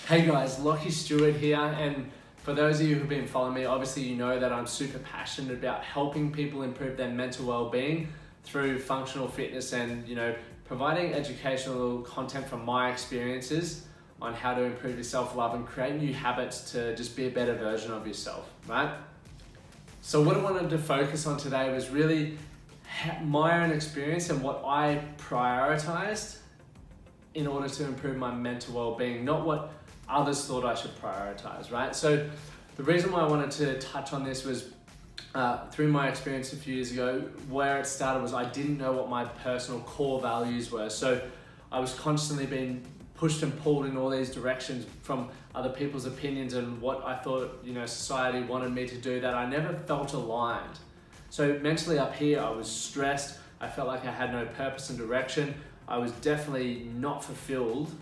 Hey guys, Lockie Stewart here, and for those of you who've been following me, obviously you know that I'm super passionate about helping people improve their mental well-being through functional fitness and, providing educational content from my experiences on how to improve your self-love and create new habits to just be a better version of yourself, right? So what I wanted to focus on today was really my own experience and what I prioritized in order to improve my mental well-being, not what others thought I should prioritize, right? So the reason why I wanted to touch on this was through my experience a few years ago. Where it started was I didn't know what my personal core values were. So I was constantly being pushed and pulled in all these directions from other people's opinions and what I thought, society wanted me to do, that I never felt aligned. So mentally up here, I was stressed. I felt like I had no purpose and direction. I was definitely not fulfilled,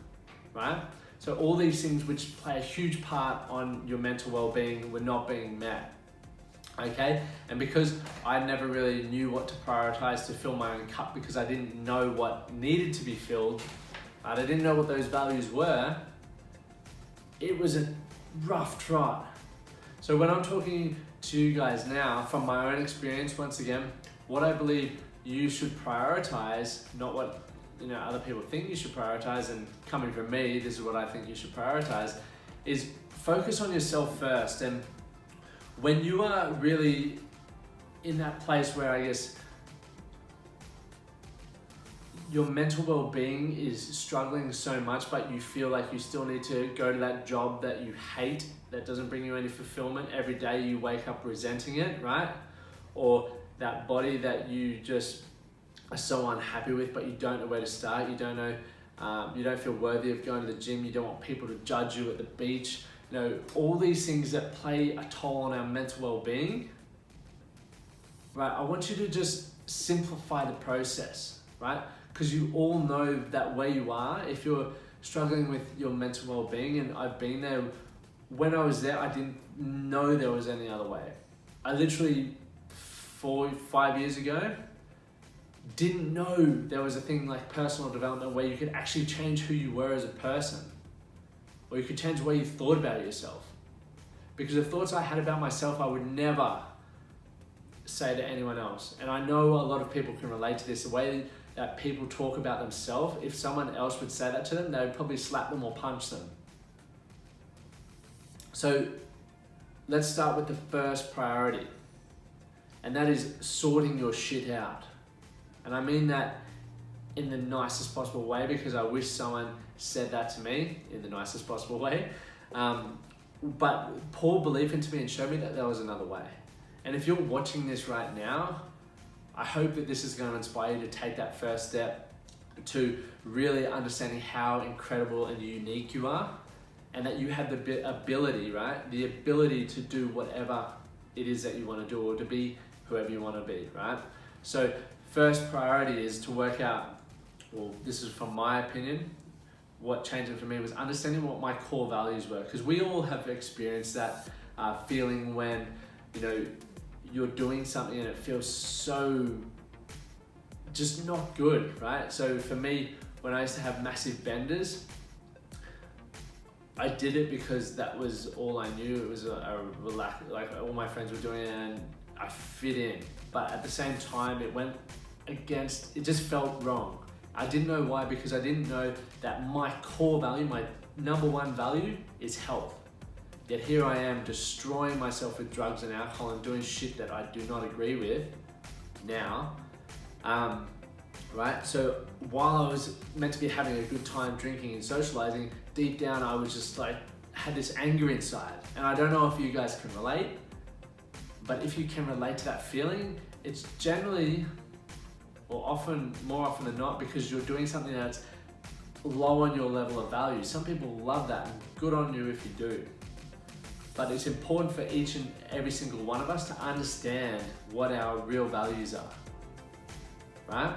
right? So all these things which play a huge part on your mental well-being were not being met, okay? And because I never really knew what to prioritize to fill my own cup, because I didn't know what needed to be filled, I didn't know what those values were, it was a rough trot. So when I'm talking to you guys now from my own experience, once again, what I believe you should prioritize, not what other people think you should prioritize, and coming from me, this is what I think you should prioritize, is focus on yourself first. And when you are really in that place where I guess your mental well-being is struggling so much, but you feel like you still need to go to that job that you hate, that doesn't bring you any fulfillment, every day you wake up resenting it, right? Or that body that you just are so unhappy with, but you don't know where to start. You don't know, you don't feel worthy of going to the gym. You don't want people to judge you at the beach. All these things that play a toll on our mental well-being, right? I want you to just simplify the process, right? Because you all know that where you are, if you're struggling with your mental well-being, and I've been there. When I was there, I didn't know there was any other way. I literally 4-5 years ago, didn't know there was a thing like personal development where you could actually change who you were as a person, or you could change the way you thought about yourself. Because the thoughts I had about myself, I would never say to anyone else. And I know a lot of people can relate to this. The way that people talk about themselves, if someone else would say that to them, they would probably slap them or punch them. So let's start with the first priority, and that is sorting your shit out. And I mean that in the nicest possible way, because I wish someone said that to me in the nicest possible way. But pour belief into me and show me that there was another way. And if you're watching this right now, I hope that this is going to inspire you to take that first step to really understanding how incredible and unique you are, and that you have the ability, right? The ability to do whatever it is that you want to do, or to be whoever you want to be, right? So first priority is to work out, well, this is from my opinion, what changed it for me was understanding what my core values were. Because we all have experienced that feeling when, you're doing something and it feels so just not good, right? So for me, when I used to have massive benders, I did it because that was all I knew. It was a relax, like all my friends were doing it and I fit in. But at the same time, it went against, it just felt wrong. I didn't know why, because I didn't know that my core value, my number one value, is health. Yet here I am destroying myself with drugs and alcohol and doing shit that I do not agree with now, right? So while I was meant to be having a good time drinking and socializing, deep down I was just like, had this anger inside. And I don't know if you guys can relate, but if you can relate to that feeling, it's generally, or often, more often than not, because you're doing something that's low on your level of value. Some people love that, and good on you if you do. But it's important for each and every single one of us to understand what our real values are, right?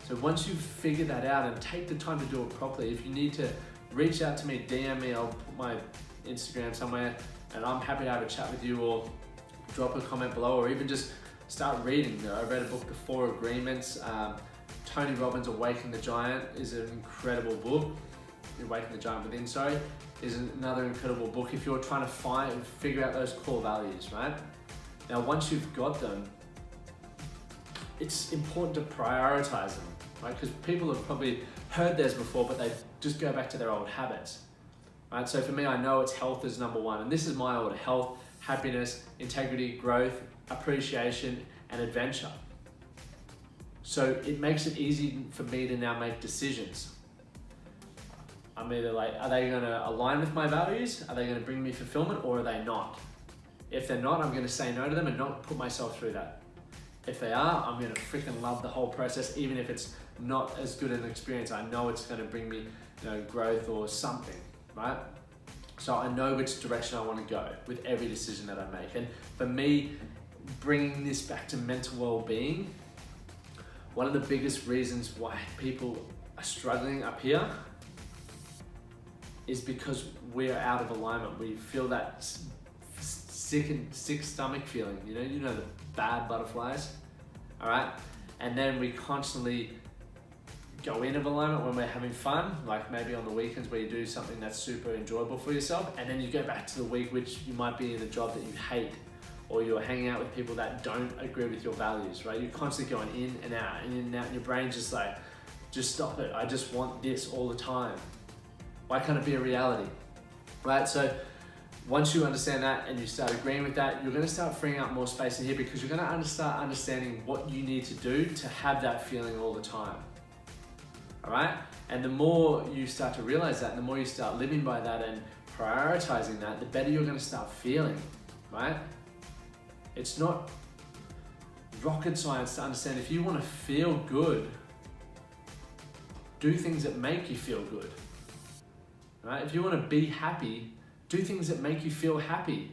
So once you figure that out and take the time to do it properly, if you need to reach out to me, DM me, I'll put my Instagram somewhere, and I'm happy to have a chat with you, or drop a comment below, or even just start reading. I read a book, The 4 Agreements. Tony Robbins' Awaken the Giant is an incredible book. Awaken the Giant Within, sorry. is another incredible book if you're trying to figure out those core values, right? Now, once you've got them, it's important to prioritize them, right? Because people have probably heard theirs before, but they just go back to their old habits, right? So for me, I know it's health is number one, and this is my order: health, happiness, integrity, growth, appreciation, and adventure. So it makes it easy for me to now make decisions. I'm either like, are they gonna align with my values? Are they gonna bring me fulfillment, or are they not? If they're not, I'm gonna say no to them and not put myself through that. If they are, I'm gonna freaking love the whole process, even if it's not as good an experience. I know it's gonna bring me, growth or something, right? So I know which direction I wanna go with every decision that I make. And for me, bringing this back to mental well-being, one of the biggest reasons why people are struggling up here is because we're out of alignment. We feel that sick stomach feeling, you know the bad butterflies, all right? And then we constantly go in of alignment when we're having fun, like maybe on the weekends where you do something that's super enjoyable for yourself, and then you go back to the week which you might be in a job that you hate, or you're hanging out with people that don't agree with your values, right? You're constantly going in and out, and your brain's just like, just stop it. I just want this all the time. Why can't it be a reality, right? So once you understand that and you start agreeing with that, you're gonna start freeing up more space in here, because you're gonna start understanding what you need to do to have that feeling all the time, all right? And the more you start to realize that, and the more you start living by that and prioritizing that, the better you're gonna start feeling, right? It's not rocket science to understand if you want to feel good, do things that make you feel good, right? If you want to be happy, do things that make you feel happy.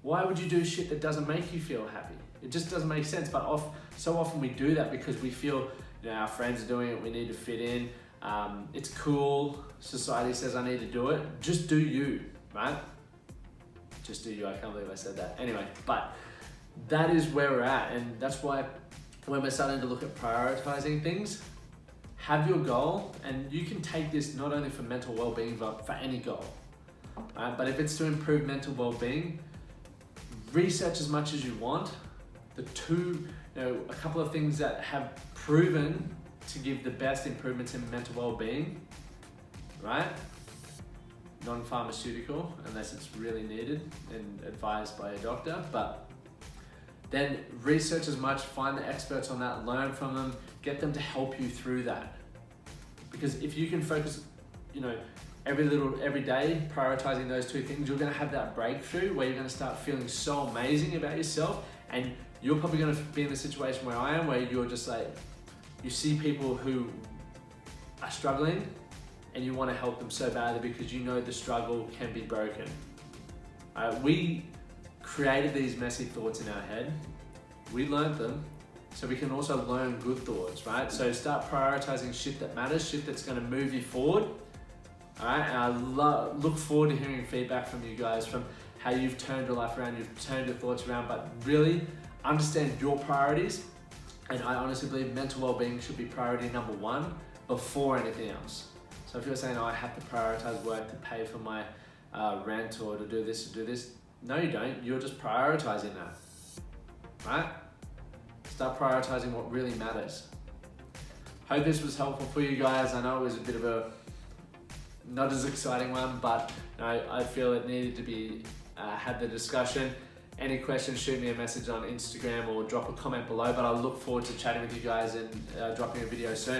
Why would you do shit that doesn't make you feel happy? It just doesn't make sense. But so often we do that because we feel, our friends are doing it, we need to fit in. It's cool. Society says I need to do it. Just do you, right? Just do you. I can't believe I said that. Anyway, but that is where we're at, and that's why when we're starting to look at prioritizing things, have your goal, and you can take this not only for mental well-being, but for any goal. But if it's to improve mental well-being, research as much as you want. A couple of things that have proven to give the best improvements in mental well-being, right? Non-pharmaceutical, unless it's really needed and advised by a doctor, but then research as much, find the experts on that, learn from them, get them to help you through that. Because if you can focus, every day, prioritizing those two things, you're gonna have that breakthrough where you're gonna start feeling so amazing about yourself, and you're probably gonna be in the situation where I am, where you're just like, you see people who are struggling and you wanna help them so badly because you know the struggle can be broken. We created these messy thoughts in our head. We learned them, so we can also learn good thoughts, right? So start prioritizing shit that matters, shit that's gonna move you forward, all right? And I look forward to hearing feedback from you guys, from how you've turned your life around, you've turned your thoughts around, but really understand your priorities. And I honestly believe mental well-being should be priority number one before anything else. So if you're saying, I have to prioritize work to pay for my rent, or to do this, no, you don't. You're just prioritizing that, right? Start prioritizing what really matters. Hope this was helpful for you guys. I know it was a bit of a not as exciting one, but I feel it needed to be had the discussion. Any questions, shoot me a message on Instagram or drop a comment below, but I look forward to chatting with you guys and dropping a video soon.